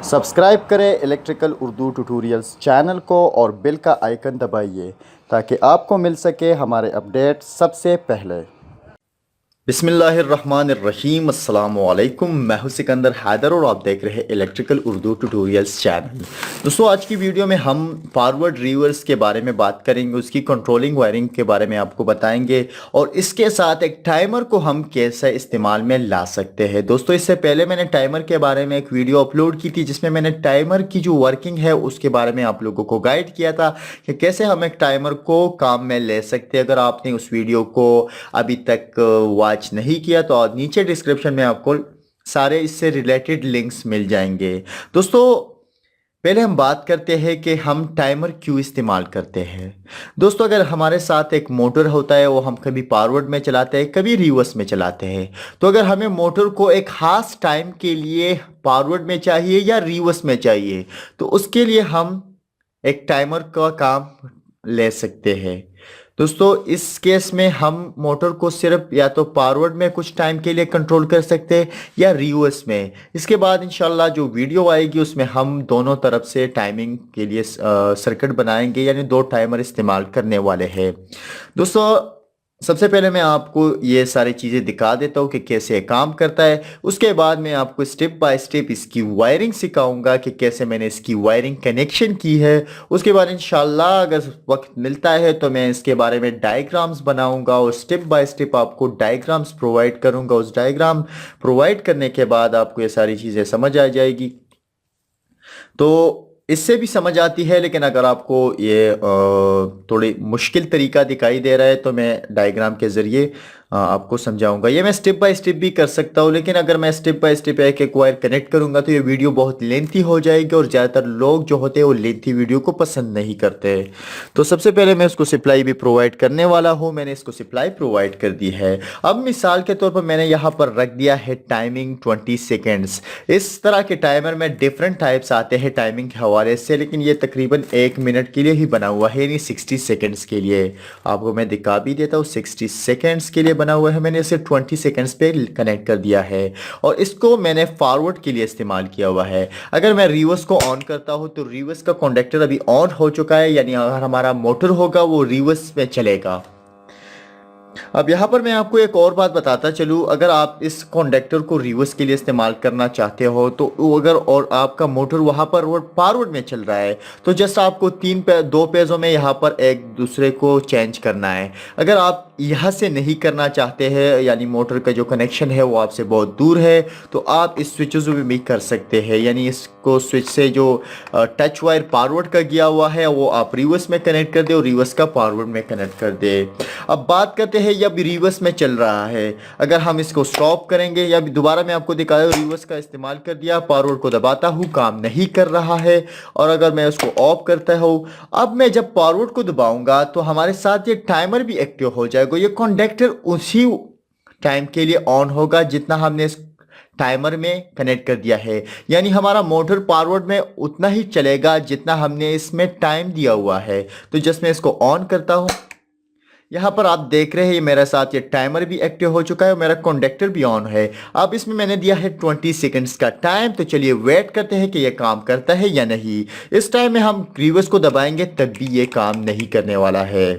Subscribe करें electrical Urdu tutorials channel को और बेल का आइकन दबाइए ताकि आपको मिल सके हमारे अपडेट सबसे पहले। बिस्मिल्लाहिर्रहमानिर्रहीम, अस्सलामुअलैकुम। मैं हूं सिकंदर हैदर और आप देख रहे हैं इलेक्ट्रिकल उर्दू ट्यूटोरियल्स चैनल। दोस्तों, आज की वीडियो में हम फॉरवर्ड रिवर्स के बारे में बात करेंगे, उसकी कंट्रोलिंग वायरिंग के बारे में आपको बताएंगे और इसके साथ एक टाइमर को हम कैसे इस्तेमाल में ला सकते हैं। दोस्तों, इससे पहले मैंने टाइमर के बारे में एक वीडियो अपलोड की थी जिसमें मैंने टाइमर की जो वर्किंग है उसके बारे में आप लोगों को गाइड किया था कि कैसे हम एक टाइमर को काम में ले सकते हैं। अगर आपने उस वीडियो को अभी तक वॉच नहीं किया तो नीचे डिस्क्रिप्शन में आपको सारे इससे रिलेटेड लिंक्स मिल जाएंगे। दोस्तों, पहले हम बात करते हैं कि हम टाइमर क्यों इस्तेमाल करते हैं। दोस्तों, अगर हमारे साथ एक मोटर होता है, वो हम कभी फॉरवर्ड में चलाते हैं कभी रिवर्स में चलाते हैं, तो अगर हमें मोटर को एक खास टाइम के लिए फॉरवर्ड में चाहिए या रिवर्स में चाहिए तो उसके लिए हम एक टाइमर का काम ले सकते हैं। दोस्तों, इस केस में हम मोटर को सिर्फ या तो फॉरवर्ड में कुछ टाइम के लिए कंट्रोल कर सकते हैं या रिवर्स में। इसके बाद इंशाल्लाह जो वीडियो आएगी उसमें हम दोनों तरफ से टाइमिंग के लिए सर्किट बनाएंगे, यानी दो टाइमर इस्तेमाल करने वाले हैं। दोस्तों, सबसे पहले मैं आपको ये सारी चीज़ें दिखा देता हूँ कि कैसे काम करता है। उसके बाद मैं आपको स्टेप बाय स्टेप इसकी वायरिंग सिखाऊंगा कि कैसे मैंने इसकी वायरिंग कनेक्शन की है। उसके बाद इंशाल्लाह अगर वक्त मिलता है तो मैं इसके बारे में डायग्राम्स बनाऊंगा और स्टेप बाय स्टेप आपको डायग्राम्स प्रोवाइड करूंगा। उस डायग्राम प्रोवाइड करने के बाद आपको ये सारी चीज़ें समझ आ जाएगी, तो इससे भी समझ आती है। लेकिन अगर आपको ये थोड़ी मुश्किल तरीका दिखाई दे रहा है तो मैं डायग्राम के ज़रिए आपको समझाऊंगा। ये मैं स्टेप बाय स्टेप भी कर सकता हूँ, लेकिन अगर मैं स्टेप बाय स्टेप एक एक वायर कनेक्ट करूंगा तो ये वीडियो बहुत लेंथी हो जाएगी और ज़्यादातर लोग जो होते हैं वो लेंथी वीडियो को पसंद नहीं करते। तो सबसे पहले मैं उसको सप्लाई भी प्रोवाइड करने वाला हूँ। मैंने इसको सप्लाई प्रोवाइड कर दी है। अब मिसाल के तौर पर मैंने यहाँ पर रख दिया है टाइमिंग 20 सेकेंड्स। इस तरह के टाइमर में डिफरेंट टाइप्स आते हैं टाइमिंग के हवाले से, लेकिन ये तकरीबन 1 मिनट के लिए ही बना हुआ है, यानी 60 सेकेंड्स के लिए। आपको मैं दिखा भी देता हूँ, 60 सेकेंड्स के लिए बना हुआ है। मैंने इसे 20 सेकेंड्स पे कनेक्ट कर दिया है और इसको मैंने फॉरवर्ड के लिए इस्तेमाल किया हुआ है। अगर मैं रिवर्स को ऑन करता हूँ तो रिवर्स का कंडक्टर अभी ऑन हो चुका है, यानी अगर हमारा मोटर होगा वो रिवर्स में चलेगा। अब यहाँ पर मैं आपको एक और बात बताता चलूँ, अगर आप इस कंडक्टर को रिवर्स के लिए इस्तेमाल करना चाहते हो तो अगर और आपका मोटर वहाँ पर फॉरवर्ड में चल रहा है तो जस्ट आपको दो पेजों में यहाँ पर एक दूसरे को चेंज करना है। अगर आप यहाँ से नहीं करना चाहते हैं, यानी मोटर का जो कनेक्शन है वो आपसे बहुत दूर है, तो आप इस स्विचेस में भी कर सकते हैं। यानी इसको स्विच से जो टच वायर फॉरवर्ड का गया हुआ है वो आप रिवर्स में कनेक्ट कर दे और रिवर्स का फॉरवर्ड में कनेक्ट कर दे। अब बात करते हैं, या रिवर्स में चल रहा है, अगर हम इसको स्टॉप करेंगे या दोबारा मैं आपको दिखाया रिवर्स का इस्तेमाल कर दिया, फॉरवर्ड को दबाता हूँ, काम नहीं कर रहा है। और अगर मैं उसको ऑफ करता हूँ, अब मैं जब फॉरवर्ड को दबाऊंगा तो हमारे साथ ये टाइमर भी एक्टिव हो जाएगा। ये कंडक्टर उसी टाइम के लिए ऑन होगा जितना हमने इस टाइमर में कनेक्ट कर दिया है, यानी हमारा मोटर फॉरवर्ड में उतना ही चलेगा जितना हमने इसमें टाइम दिया हुआ है। तो जस्ट मैं इसको ऑन करता हूँ, यहाँ पर आप देख रहे हैं मेरे साथ ये टाइमर भी एक्टिव हो चुका है और मेरा कंडक्टर भी ऑन है। अब इसमें मैंने दिया है 20 सेकंड्स का टाइम, तो चलिए वेट करते हैं कि ये काम करता है या नहीं। इस टाइम में हम रिवर्स को दबाएंगे तब भी ये काम नहीं करने वाला है।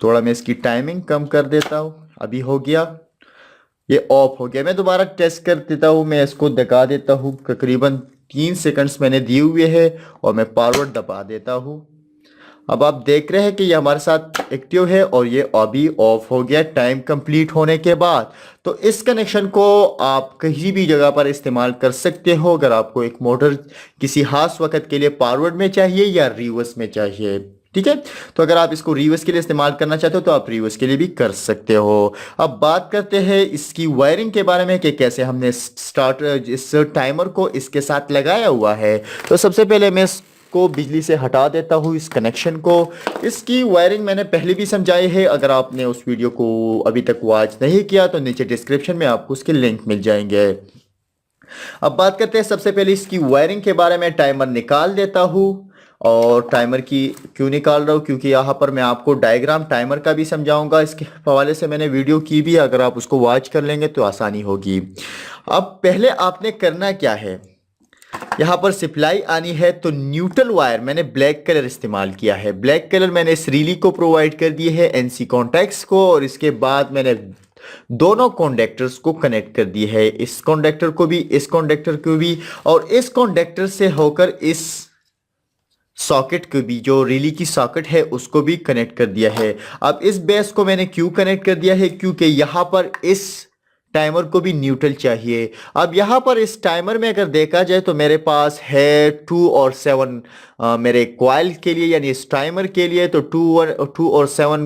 थोड़ा मैं इसकी टाइमिंग कम कर देता हूँ। अभी हो गया, ये ऑफ हो गया। मैं दोबारा टेस्ट कर देता हूँ, मैं इसको दिखा देता हूँ। तकरीबन 3 सेकंड्स मैंने दिए हुए हैं और मैं फॉरवर्ड दबा देता हूँ। अब आप देख रहे हैं कि ये हमारे साथ एक्टिव है और ये अभी ऑफ हो गया टाइम कंप्लीट होने के बाद। तो इस कनेक्शन को आप कहीं भी जगह पर इस्तेमाल कर सकते हो अगर आपको एक मोटर किसी खास वक्त के लिए फॉरवर्ड में चाहिए या रिवर्स में चाहिए। ठीक है, तो अगर आप इसको रिवर्स के लिए इस्तेमाल करना चाहते हो तो आप रिवर्स के लिए भी कर सकते हो। अब बात करते हैं इसकी वायरिंग के बारे में कि कैसे हमने इस टाइमर को इसके साथ लगाया हुआ है। तो सबसे पहले मैं को बिजली से हटा देता हूँ इस कनेक्शन को। इसकी वायरिंग मैंने पहले भी समझाई है, अगर आपने उस वीडियो को अभी तक वॉच नहीं किया तो नीचे डिस्क्रिप्शन में आपको उसके लिंक मिल जाएंगे। अब बात करते हैं सबसे पहले इसकी वायरिंग के बारे में। टाइमर निकाल देता हूँ और टाइमर की क्यों निकाल रहा हूँ, क्योंकि यहाँ पर मैं आपको डायग्राम टाइमर का भी समझाऊंगा। इसके हवाले से मैंने वीडियो की भी, अगर आप उसको वॉच कर लेंगे तो आसानी होगी। अब पहले आपने करना क्या है, यहाँ पर सप्लाई आनी है तो न्यूट्रल वायर मैंने ब्लैक कलर इस्तेमाल किया है। ब्लैक कलर मैंने इस रिली को प्रोवाइड कर दिए है, एनसी कॉन्टैक्ट्स को, और इसके बाद मैंने दोनों कॉन्डक्टर्स को कनेक्ट कर दिए है, इस कॉन्डक्टर को भी, इस कॉन्डक्टर को भी, और इस कॉन्डक्टर से होकर इस सॉकेट को भी, जो रिली की सॉकेट है उसको भी कनेक्ट कर दिया है। अब इस बेस को मैंने क्यों कनेक्ट कर दिया है, क्योंकि यहां पर इस टाइमर को भी न्यूट्रल चाहिए। अब यहाँ पर इस टाइमर में अगर देखा जाए तो मेरे पास है 2 और 7 मेरे कॉइल के लिए, यानी इस टाइमर के लिए। तो 2 और 7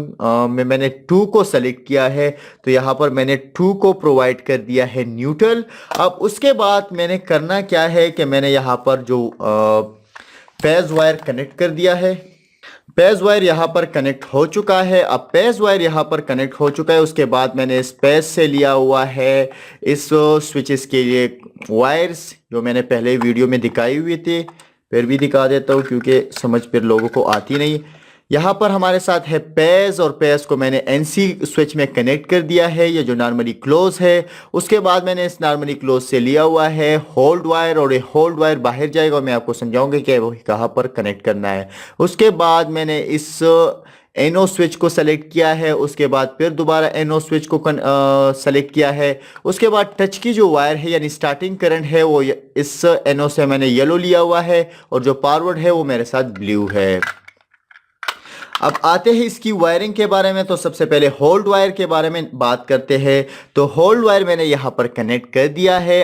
में मैंने 2 को सेलेक्ट किया है, तो यहाँ पर मैंने 2 को प्रोवाइड कर दिया है न्यूट्रल। अब उसके बाद मैंने करना क्या है कि मैंने यहाँ पर जो फेज वायर कनेक्ट कर दिया है। पेज वायर यहाँ पर कनेक्ट हो चुका है। अब पेज वायर यहाँ पर कनेक्ट हो चुका है, उसके बाद मैंने इस पेज से लिया हुआ है इस स्विचेस के लिए वायर्स, जो मैंने पहले वीडियो में दिखाई हुई थी, फिर भी दिखा देता हूँ क्योंकि समझ फिर लोगों को आती नहीं। यहाँ पर हमारे साथ है पेज, और पेज को मैंने एनसी स्विच में कनेक्ट कर दिया है, ये जो नॉर्मली क्लोज है। उसके बाद मैंने इस नॉर्मली क्लोज से लिया हुआ है होल्ड वायर, और ये होल्ड वायर बाहर जाएगा और मैं आपको समझाऊंगा कि वो कहाँ पर कनेक्ट करना है। उसके बाद मैंने इस एनो स्विच को सेलेक्ट किया है, उसके बाद फिर दोबारा एनो स्विच को सेलेक्ट किया है। उसके बाद टच की जो वायर है यानी स्टार्टिंग करंट है वो इस एनो से मैंने येलो लिया हुआ है, और जो फॉरवर्ड है वो मेरे साथ ब्लू है। अब आते हैं इसकी वायरिंग के बारे में। तो सबसे पहले होल्ड वायर के बारे में बात करते हैं। तो होल्ड वायर मैंने यहां पर कनेक्ट कर दिया है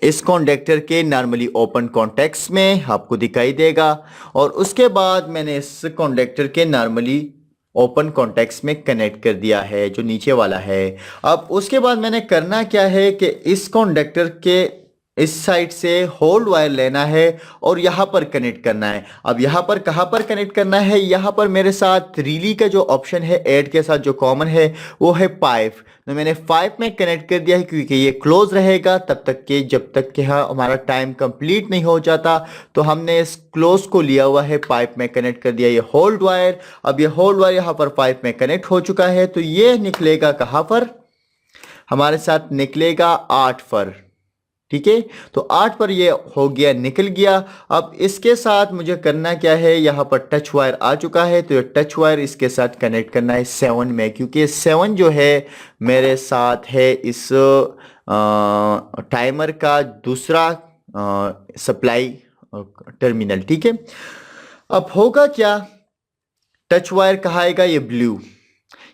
इस कॉन्डक्टर के नॉर्मली ओपन कॉन्टेक्ट्स में, आपको दिखाई देगा। और उसके बाद मैंने इस कॉन्डक्टर के नॉर्मली ओपन कॉन्टेक्ट्स में कनेक्ट कर दिया है, जो नीचे वाला है। अब उसके बाद मैंने करना क्या है कि इस कॉन्डक्टर के इस साइड से होल्ड वायर लेना है और यहाँ पर कनेक्ट करना है। अब यहाँ पर कहाँ पर कनेक्ट करना है, यहाँ पर मेरे साथ रिली का जो ऑप्शन है ऐड के साथ जो कॉमन है वो है पाइप। तो मैंने 5 में कनेक्ट कर दिया है, क्योंकि ये क्लोज रहेगा तब तक के जब तक कि हमारा टाइम कंप्लीट नहीं हो जाता। तो हमने इस क्लोज को लिया हुआ है, पाइप में कनेक्ट कर दिया ये होल्ड वायर। अब ये होल्ड वायर यहाँ पर पाइप में कनेक्ट हो चुका है, तो ये निकलेगा कहाँ पर, हमारे साथ निकलेगा 8 पर। ठीक है, तो 8 पर ये हो गया, निकल गया। अब इसके साथ मुझे करना क्या है, यहाँ पर टच वायर आ चुका है, तो ये टच वायर इसके साथ कनेक्ट करना है 7 में, क्योंकि 7 जो है मेरे साथ है इस टाइमर का दूसरा सप्लाई टर्मिनल। ठीक है, अब होगा क्या, टच वायर कहाँ आएगा, ये ब्लू।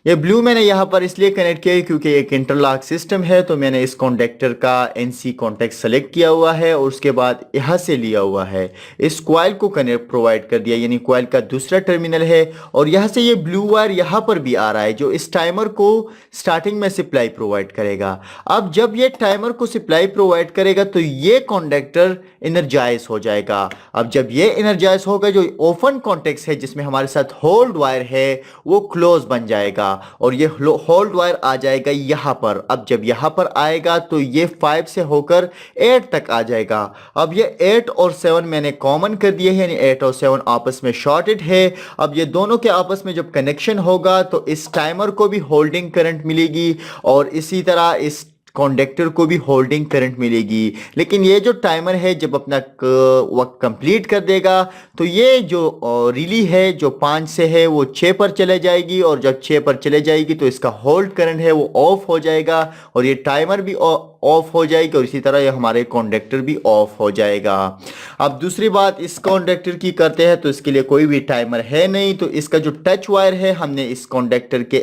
ये ब्लू मैंने यहाँ पर इसलिए कनेक्ट किया है क्योंकि एक इंटरलॉक सिस्टम है, तो मैंने इस कॉन्डक्टर का एनसी कॉन्टैक्ट सेलेक्ट किया हुआ है, और उसके बाद यहाँ से लिया हुआ है इस कॉइल को कनेक्ट प्रोवाइड कर दिया, यानी कॉइल का दूसरा टर्मिनल है। और यहाँ से ये ब्लू वायर यहाँ पर भी आ रहा है, जो इस टाइमर को स्टार्टिंग में सप्लाई प्रोवाइड करेगा। अब जब ये टाइमर को सप्लाई प्रोवाइड करेगा तो ये कॉन्डक्टर एनर्जाइज हो जाएगा। अब जब ये एनर्जाइज होगा, जो ओपन कॉन्टेक्ट है जिसमें हमारे साथ होल्ड वायर है वो क्लोज बन जाएगा, और ये होल्ड वायर आ जाएगा यहाँ पर। अब जब यहाँ पर आएगा तो ये 5 से होकर 8 तक आ जाएगा। अब ये 8 और 7 मैंने कॉमन कर दिए हैं, यानी 8 और 7 आपस में शॉर्टेड है। अब ये दोनों के आपस में जब कनेक्शन होगा तो इस टाइमर को भी होल्डिंग करंट मिलेगी, और इसी तरह इस कॉन्डक्टर को भी होल्डिंग करंट मिलेगी। लेकिन ये जो टाइमर है जब अपना वक्त कंप्लीट कर देगा तो ये जो रिली है जो 5 से है वो 6 पर चले जाएगी, और जब 6 पर चले जाएगी तो इसका होल्ड करंट है वो ऑफ हो जाएगा, और ये टाइमर भी ऑफ हो जाएगी, और इसी तरह ये हमारे कॉन्डक्टर भी ऑफ हो जाएगा। अब दूसरी बात इस कॉन्डक्टर की करते हैं, तो इसके लिए कोई भी टाइमर है नहीं, तो इसका जो टच वायर है हमने इस कॉन्डक्टर के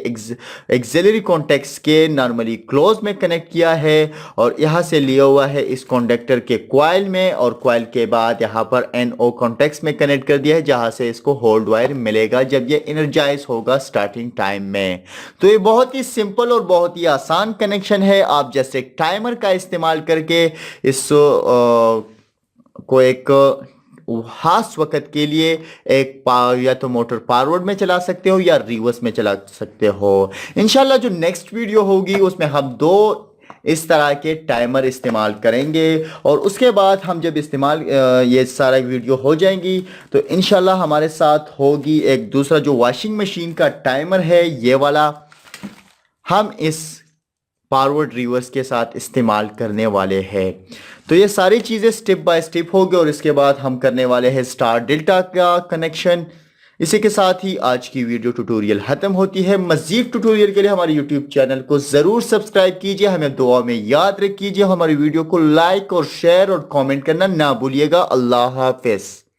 एक्सिलरी कॉन्टेक्ट्स के नॉर्मली क्लोज में कनेक्ट किया है, और यहाँ से लिया हुआ है इस कॉन्डक्टर के कॉइल में, और कॉइल के बाद यहाँ पर NO कॉन्टेक्ट्स में कनेक्ट कर दिया है, जहाँ से इसको होल्ड वायर मिलेगा जब ये एनर्जाइज होगा स्टार्टिंग टाइम में। तो ये बहुत ही सिंपल और बहुत ही आसान कनेक्शन है। आप जैसे टाइमर का इस्तेमाल करके इस को एक खास वक्त के लिए एक या तो मोटर फॉरवर्ड में चला सकते हो या रिवर्स में चला सकते हो। इंशाल्लाह जो नेक्स्ट वीडियो होगी उसमें हम 2 इस तरह के टाइमर इस्तेमाल करेंगे। और उसके बाद हम जब इस्तेमाल ये सारा वीडियो हो जाएंगी तो इंशाल्लाह हमारे साथ होगी एक दूसरा जो वॉशिंग मशीन का टाइमर है, ये वाला हम इस फॉरवर्ड रिवर्स के साथ इस्तेमाल करने वाले हैं। तो ये सारी चीज़ें स्टेप बाय स्टेप होगी और इसके बाद हम करने वाले हैं स्टार डेल्टा का कनेक्शन। इसी के साथ ही आज की वीडियो ट्यूटोरियल ख़त्म होती है। मज़ीद ट्यूटोरियल के लिए हमारे यूट्यूब चैनल को ज़रूर सब्सक्राइब कीजिए, हमें दुआ में याद रखिए, हमारी वीडियो को लाइक और शेयर और कमेंट करना ना भूलिएगा। अल्लाह हाफिज़।